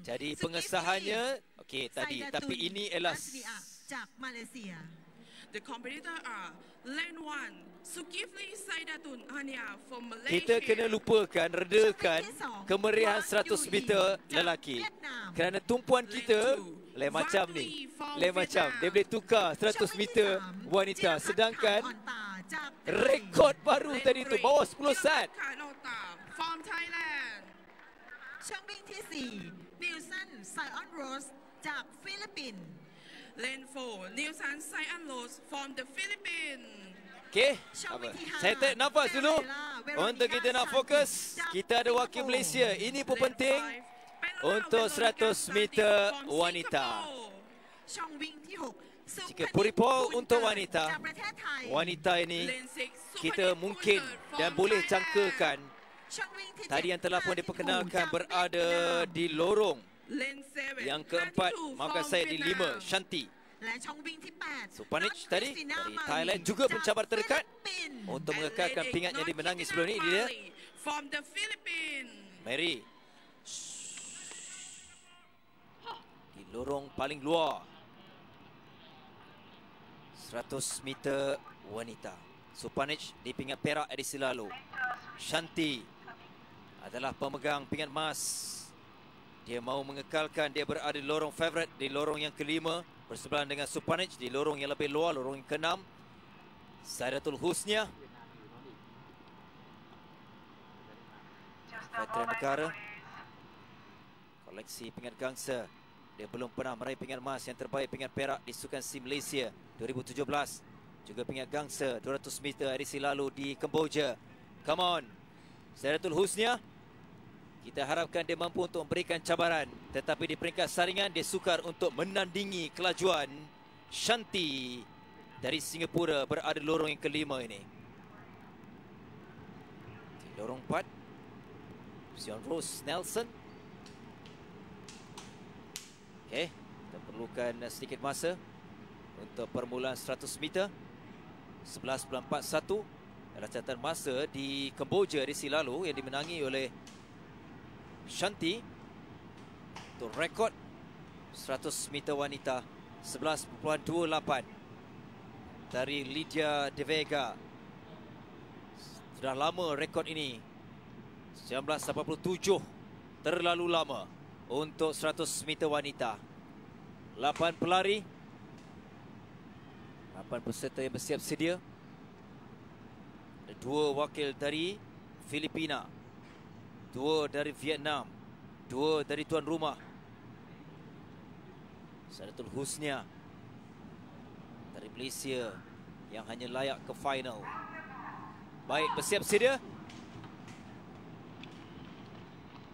Jadi pengesahannya okey tadi, tapi ini ialah The competitor are Lane 1, Zulkifli Saidatun Hania from Malaysia. kita kena lupakan, redakan kemeriahan 100 meter lelaki. Kerana tumpuan kita lain macam ni. Lain macam. Dia boleh tukar 100 meter wanita. Sedangkan rekod baru tadi tu bawah 10 saat. From Thailand. ช่องวิ่งที่4นิวสันไซออนโรสจากฟิลิปปินส์ Lane 4, Nielsen Cyan Rose from the Philippines. Okey, saya tarik nafas dulu. Untuk kita nak fokus, kita ada wakil Malaysia. Ini pun penting untuk 100 meter wanita. ช่องวิ่งที่6 Jika Puripol untuk wanita, wanita ini kita mungkin dan boleh jangkakan tadi yang telah pun diperkenalkan berada di lorong yang keempat, maafkan saya, di 5, Shanti. Supanic tadi dari Thailand juga pencabar terdekat untuk mengekalkan pingat yang dimenangi sebelum ini. Dia Mary di lorong paling luar 100 meter wanita. Supanic di pingat perak edisi lalu. Shanti adalah pemegang pingat emas. Dia mahu mengekalkan, dia berada di lorong favourite, di lorong yang kelima, bersebelahan dengan Supanic di lorong yang lebih luar, lorong yang keenam. Saidatul Husnia, veteran negara, koleksi pingat gangsa. Dia belum pernah meraih pingat emas yang terbaik, pingat perak di Sukan SEA Malaysia 2017. Juga pingat gangsa 200 meter edisi lalu di Kemboja. Come on, Saidatul Husnia. Kita harapkan dia mampu untuk memberikan cabaran. Tetapi di peringkat saringan, dia sukar untuk menandingi kelajuan Shanti dari Singapura berada di lorong yang kelima ini. Di lorong 4, Sion Rose Nelson. Okey, kita perlukan sedikit masa untuk permulaan 100 meter. 11.41 adalah catatan masa di Kemboja edisi lalu yang dimenangi oleh Shanti untuk rekod 100 meter wanita 11.28 dari Lydia De Vega. Sudah lama rekod ini, 1987, terlalu lama untuk 100 meter wanita. 8 pelari, 8 peserta yang bersiap sedia. Ada 2 wakil dari Filipina, 2 dari Vietnam, 2 dari tuan rumah. Saidatul Husnia dari Malaysia yang hanya layak ke final. Baik, bersiap sedia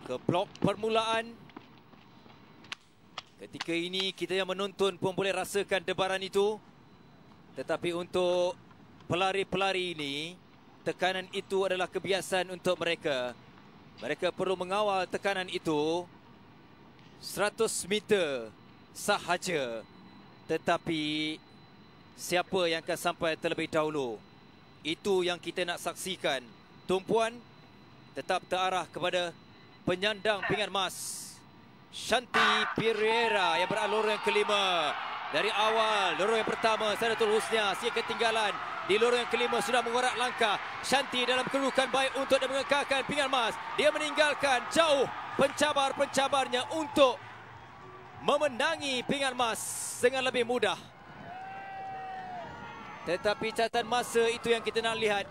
ke blok permulaan. Ketika ini kita yang menonton pun boleh rasakan debaran itu. Tetapi untuk pelari-pelari ini, tekanan itu adalah kebiasaan untuk mereka. Mereka perlu mengawal tekanan itu 100 meter sahaja. Tetapi siapa yang akan sampai terlebih dahulu, itu yang kita nak saksikan. Tumpuan tetap terarah kepada penyandang pingat emas Shanti Pereira yang berada lorong yang kelima. Dari awal lorong yang pertama, Saidatul Husnia sikit ketinggalan. Di lorong yang kelima sudah mengorak langkah. Shanti dalam kedudukan baik untuk dia mengekalkan pingat emas. Dia meninggalkan jauh pencabar-pencabarnya untuk memenangi pingat emas dengan lebih mudah. Tetapi catatan masa itu yang kita nak lihat.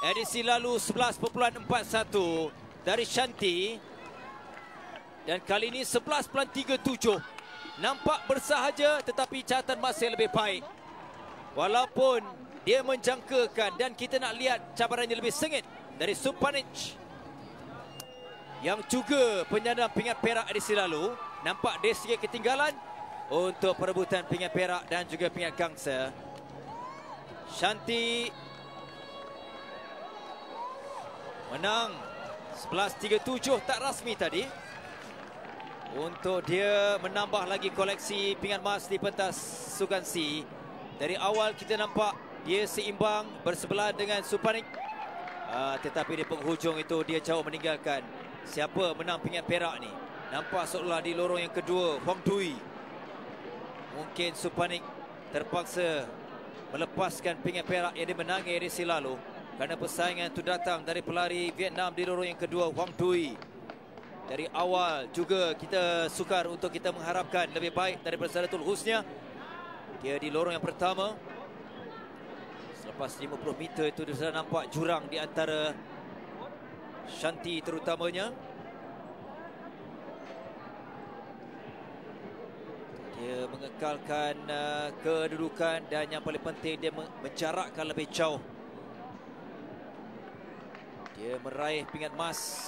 Edisi lalu 11.41 dari Shanti. Dan kali ini 11.37. Nampak bersahaja, tetapi catatan masa yang lebih baik. Walaupun dia menjangkakan, dan kita nak lihat cabarannya lebih sengit dari Supanic yang juga penyandang pingat perak edisi lalu. Nampak dia sikit ketinggalan untuk perebutan pingat perak dan juga pingat gangsa. Shanti menang 11.37, tak rasmi tadi, untuk dia menambah lagi koleksi pingat emas di pentas Sukan SEA. Dari awal kita nampak dia seimbang bersebelah dengan Supanic, tetapi di penghujung itu dia jauh meninggalkan. Siapa menang pingat perak ni? Nampak seolah di lorong yang kedua Huang Dui. Mungkin Supanik terpaksa melepaskan pingat perak yang dimenangi edisi lalu, kerana persaingan itu datang dari pelari Vietnam di lorong yang kedua Huang Dui. Dari awal juga kita sukar untuk kita mengharapkan lebih baik daripada Zaratul Husnia. Dia di lorong yang pertama. Selepas 50 meter itu sudah nampak jurang di antara Shanti terutamanya. Dia mengekalkan kedudukan dan yang paling penting dia menjarakkan lebih jauh. Dia meraih pingat emas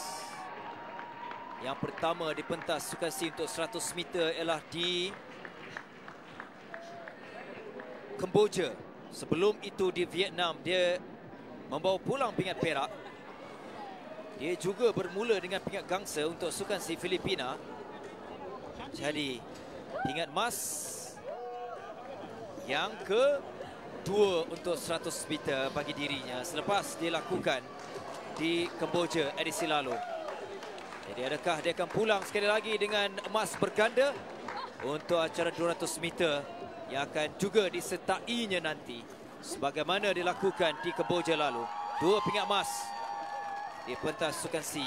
yang pertama di pentas sukan si untuk 100 meter ialah di Kemboja. Sebelum itu di Vietnam dia membawa pulang pingat perak. Dia juga bermula dengan pingat gangsa untuk sukan si Filipina. Jadi pingat emas yang kedua untuk 100 meter bagi dirinya selepas dilakukan di Kemboja edisi lalu. Jadi adakah dia akan pulang sekali lagi dengan emas berganda untuk acara 200 meter yang akan juga disertainya nanti sebagaimana dilakukan di Kemboja lalu. 2 pingat emas di pentas sukan si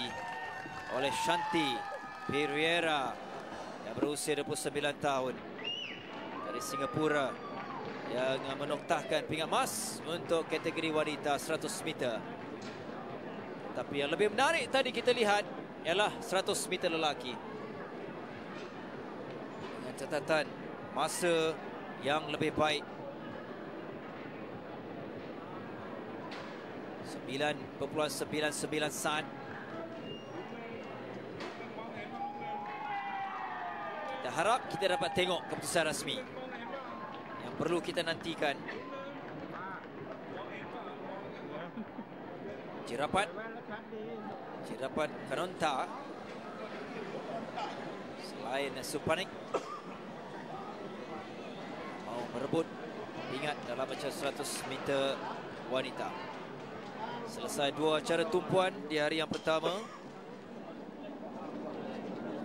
oleh Shanti Pereira yang berusia 29 tahun dari Singapura yang menoktahkan pingat emas untuk kategori wanita 100 meter. Tapi yang lebih menarik tadi kita lihat ialah 100 meter lelaki dengan catatan masa yang lebih baik 9.99 saat. Kita harap kita dapat tengok keputusan rasmi yang perlu kita nantikan. Jirapat Kanonta selain Supanik mau merebut pingat dalam acara 100 meter wanita. Selesai 2 acara tumpuan di hari yang pertama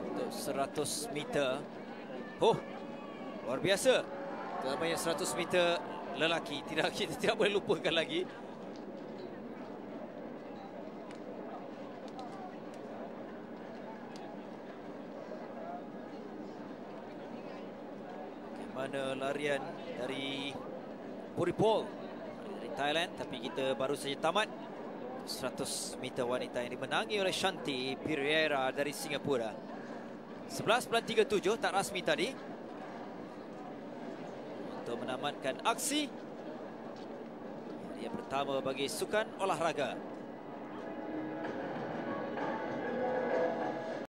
untuk 100 meter. Oh, luar biasa. Terutamanya 100 meter lelaki. Kita tidak boleh lupakan lagi. Bagaimana larian dari Puripol dari Thailand, tapi kita baru saja tamat 100 meter wanita yang dimenangi oleh Shanti Pereira dari Singapura. 11.37 tak rasmi tadi untuk menamatkan aksi yang pertama bagi sukan olahraga